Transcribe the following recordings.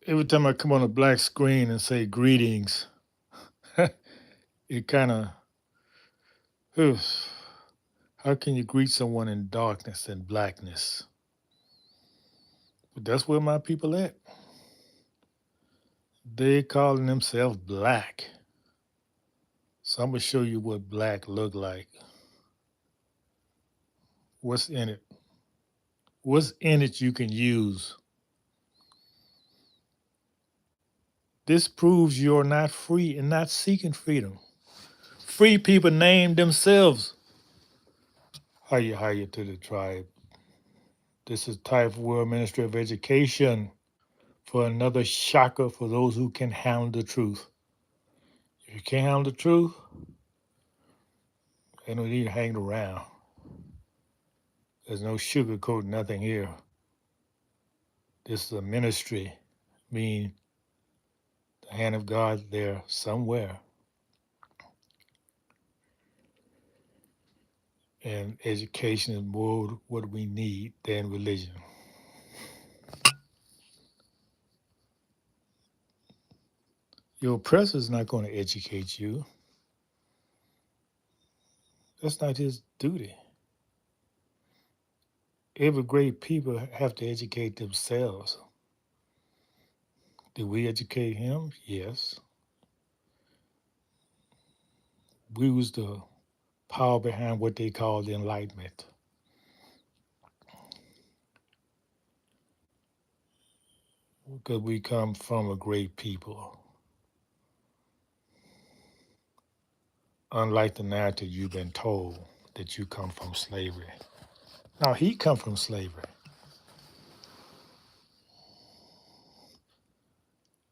Every time I come on a black screen and say greetings, it kind of, how can you greet someone in darkness and blackness? But that's where my people at. They calling themselves black. So I'm gonna show you what black look like. What's in it? What's in it you can use? This proves you're not free and not seeking freedom. Free people name themselves. Hiya to the tribe. This is TAIFA World Ministry of Education for another shocker for those who can handle the truth. If you can't handle the truth, ain't no need hanging around. There's no sugarcoat, nothing here. This is a ministry, mean the hand of God there somewhere. And education is more what we need than religion. Your oppressor is not going to educate you. That's not his duty. Every great people have to educate themselves. Did we educate him? Yes. We was the power behind what they call the Enlightenment. Because we come from a great people. Unlike the narrative you've been told that you come from slavery. Now he come from slavery.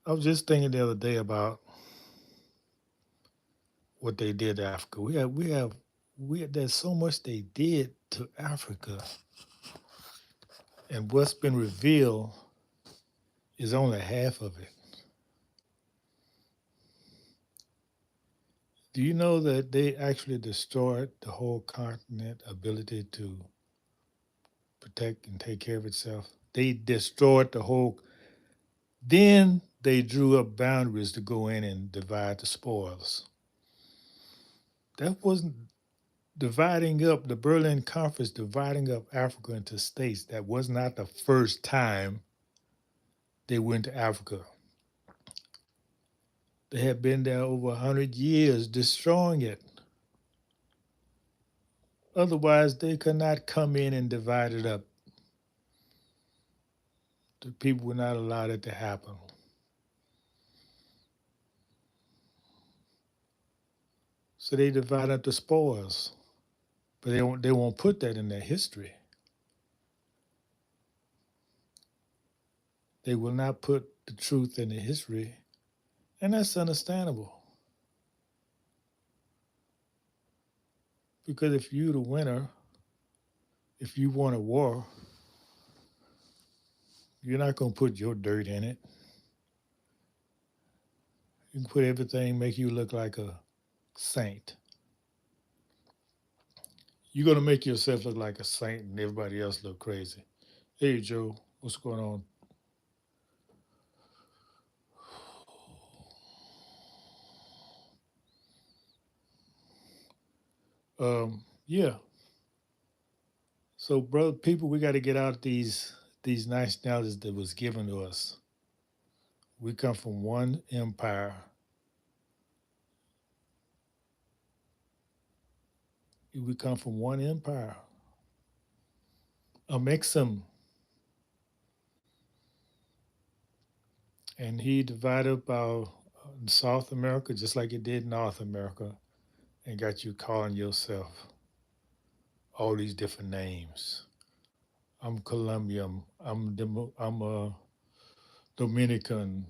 I was just thinking the other day about what they did to Africa. There's so much they did to Africa, and what's been revealed is only half of it. Do you know that they actually destroyed the whole continent ability to protect and take care of itself? They destroyed the whole. Then they drew up boundaries to go in and divide the spoils. That wasn't dividing up the Berlin Conference, dividing up Africa into states. That was not the first time they went to Africa. They had been there over 100 years destroying it. Otherwise, they could not come in and divide it up. The people would not allow that to happen. So they divide up the spoils. But they won't put that in their history. They will not put the truth in the history. And that's understandable. Because if you're the winner, if you won a war, you're not going to put your dirt in it. You can put everything, make you look like a saint. You're going to make yourself look like a saint and everybody else look crazy. Hey, Joe, what's going on? Yeah. So, brother, people, we got to get out these nationalities that was given to us. We come from one empire. We come from one empire. A mixum. And he divided up our South America just like he did North America and got you calling yourself all these different names. I'm Colombian. I'm a Dominican.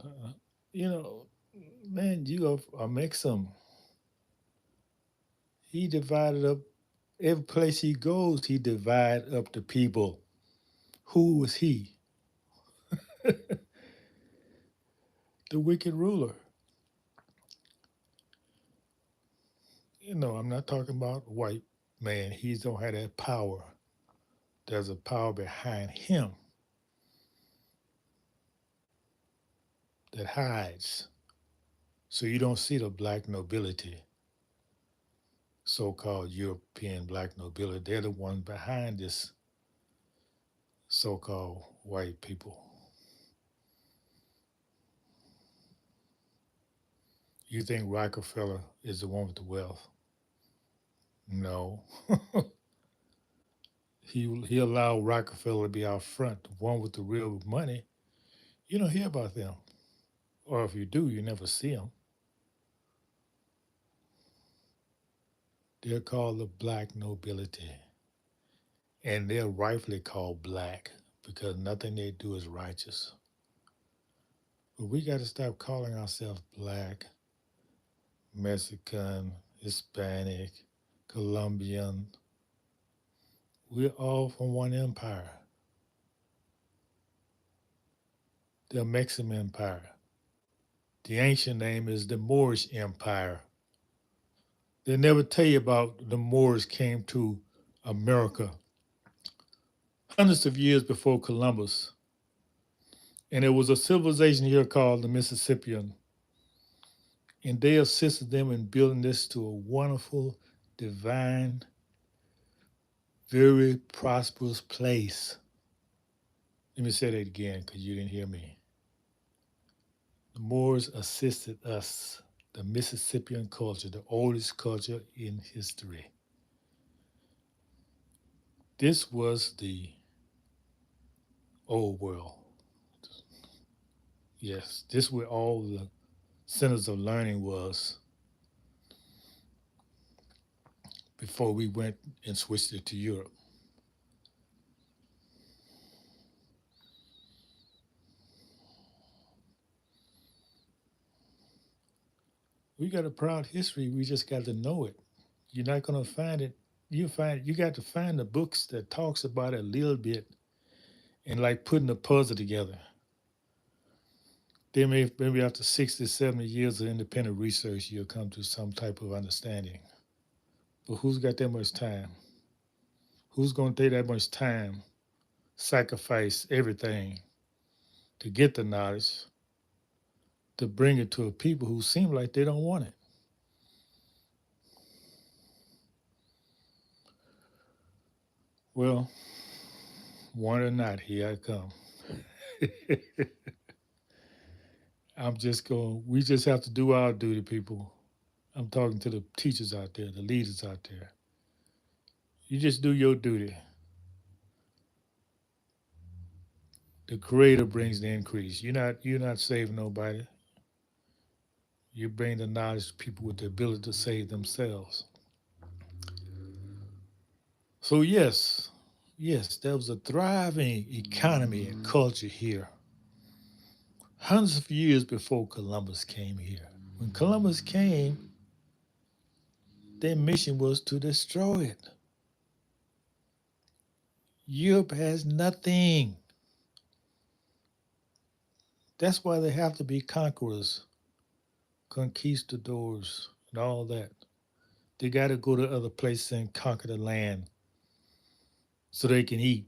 You know, man, you are mixum. He divided up every place he goes. He divide up the people. Who was he? The wicked ruler. You know, I'm not talking about white man. He don't have that power. There's a power behind him. that hides. So you don't see the black nobility, so called European black nobility. They're the one behind this so called white people. You think Rockefeller is the one with the wealth? No. he allowed Rockefeller to be out front, the one with the real money. You don't hear about them. Or if you do, you never see them. They're called the black nobility. And they're rightfully called black because nothing they do is righteous. But we got to stop calling ourselves black, Mexican, Hispanic, Colombian. We're all from one empire, the Mexican Empire. The ancient name is the Moorish Empire. They never tell you about the Moors came to America hundreds of years before Columbus. And there was a civilization here called the Mississippian. And they assisted them in building this to a wonderful, divine, very prosperous place. Let me say that again because you didn't hear me. The Moors assisted us, the Mississippian culture, the oldest culture in history. This was the old world. Yes, this where all the centers of learning was before we went and switched it to Europe. We got a proud history. We just got to know it. You're not gonna find it. You got to find the books that talks about it a little bit and like putting a puzzle together. Then maybe after 60, 70 years of independent research, you'll come to some type of understanding. But who's got that much time? Who's gonna take that much time, sacrifice everything to get the knowledge, to bring it to a people who seem like they don't want it? Well, want or not, here I come. We just have to do our duty, people. I'm talking to the teachers out there, the leaders out there. You just do your duty. The creator brings the increase. You're not saving nobody. You bring the knowledge to people with the ability to save themselves. So yes, there was a thriving economy and culture here. Hundreds of years before Columbus came here. When Columbus came, their mission was to destroy it. Europe has nothing. That's why they have to be conquerors, conquistadors, and all that. They got to go to other places and conquer the land so they can eat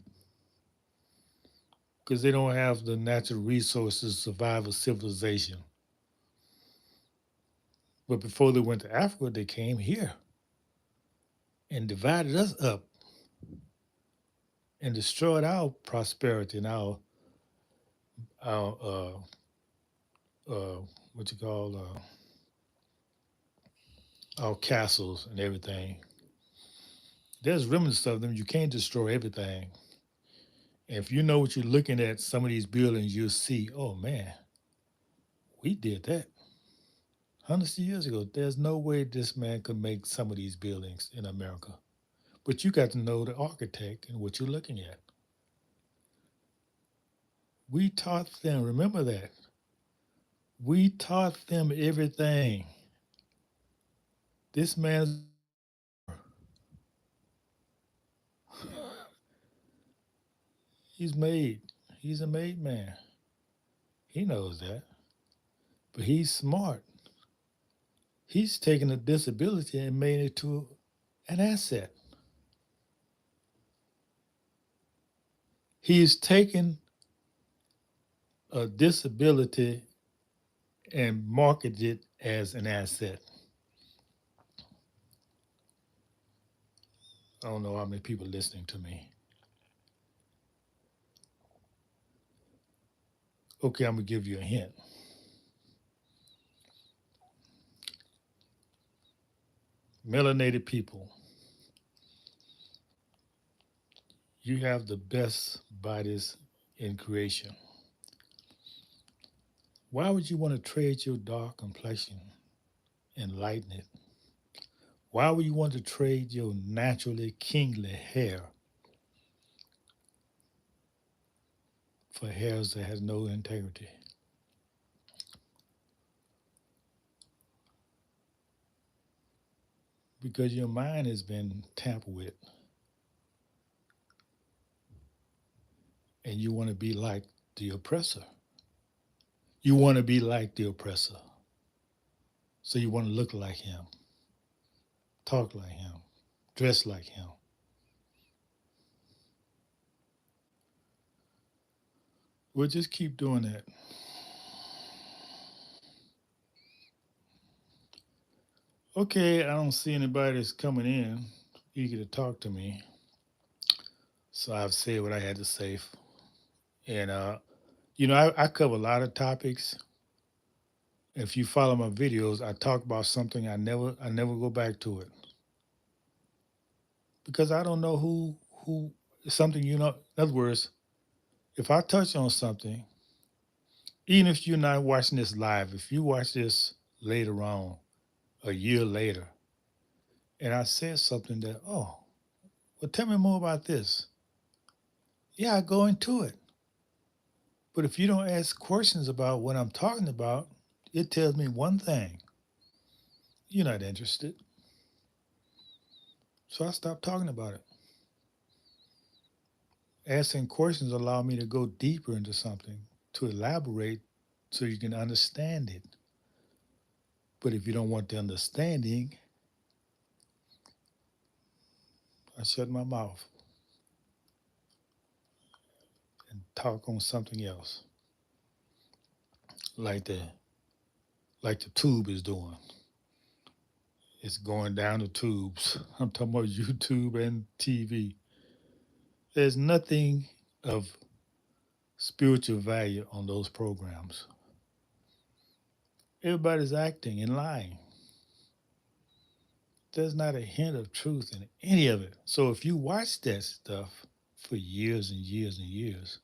because they don't have the natural resources to survive a civilization. But before they went to Africa, they came here and divided us up and destroyed our prosperity and our what you call our castles and everything. There's remnants of them. You can't destroy everything. And if you know what you're looking at, some of these buildings, you'll see, oh man, we did that hundreds of years ago. There's no way this man could make some of these buildings in America. But you got to know the architect and what you're looking at. We taught them, remember that. We taught them everything. This man's he's made. He's a made man. He knows that. But he's smart. He's taken a disability and made it to an asset. He's taken a disability and market it as an asset. I don't know how many people listening to me. Okay, I'm gonna give you a hint. Melanated people, you have the best bodies in creation. Why would you want to trade your dark complexion and lighten it? Why would you want to trade your naturally kingly hair for hairs that has no integrity? Because your mind has been tampered with and you want to be like the oppressor. You want to be like the oppressor. So you want to look like him, talk like him, dress like him. We'll just keep doing that. Okay, I don't see anybody that's coming in eager to talk to me. So I've said what I had to say. And, I cover a lot of topics. If you follow my videos, I talk about something I never go back to it because I don't know who something In other words, if I touch on something, even if you're not watching this live, if you watch this later on, a year later, and I said something that, oh, well, tell me more about this. Yeah, I go into it. But if you don't ask questions about what I'm talking about, it tells me one thing: you're not interested. So I stopped talking about it. Asking questions allow me to go deeper into something, to elaborate so you can understand it. But if you don't want the understanding, I shut my mouth and talk on something else, like the tube is doing. It's going down the tubes. I'm talking about YouTube and TV. There's nothing of spiritual value on those programs. Everybody's acting and lying. There's not a hint of truth in any of it. So if you watch that stuff for years and years and years,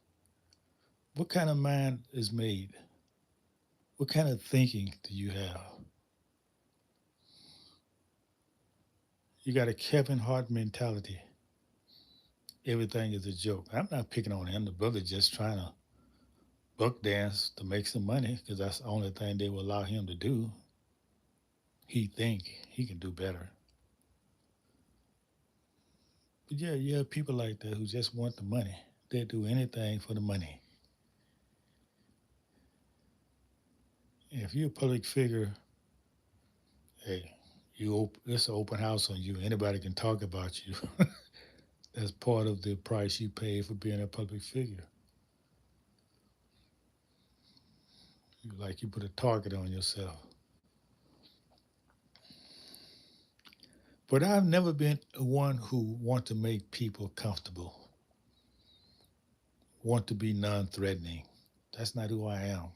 what kind of mind is made? What kind of thinking do you have? You got a Kevin Hart mentality. Everything is a joke. I'm not picking on him. The brother just trying to buck dance to make some money because that's the only thing they will allow him to do. He think he can do better. But yeah, you have people like that who just want the money. They do anything for the money. If you're a public figure, hey, it's an open house on you. Anybody can talk about you. That's part of the price you pay for being a public figure. Like you put a target on yourself. But I've never been one who want to make people comfortable, want to be non-threatening. That's not who I am.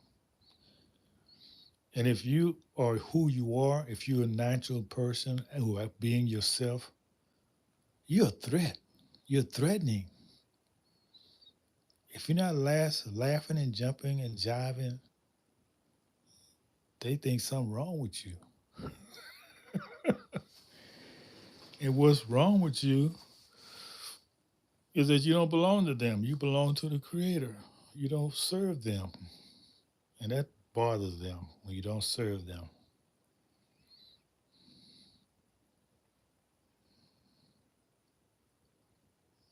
And if you are who you are, if you're a natural person who are being yourself, you're a threat. You're threatening. If you're not laughing and jumping and jiving, they think something wrong with you. And what's wrong with you is that you don't belong to them. You belong to the Creator. You don't serve them. And that bothers them when you don't serve them.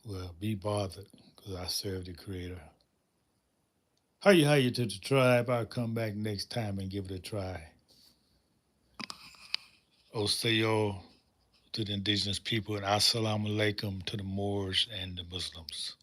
Well, be bothered because I serve the Creator. How you to the tribe? I'll come back next time and give it a try. Osayo to the indigenous people and assalamu alaikum to the Moors and the Muslims.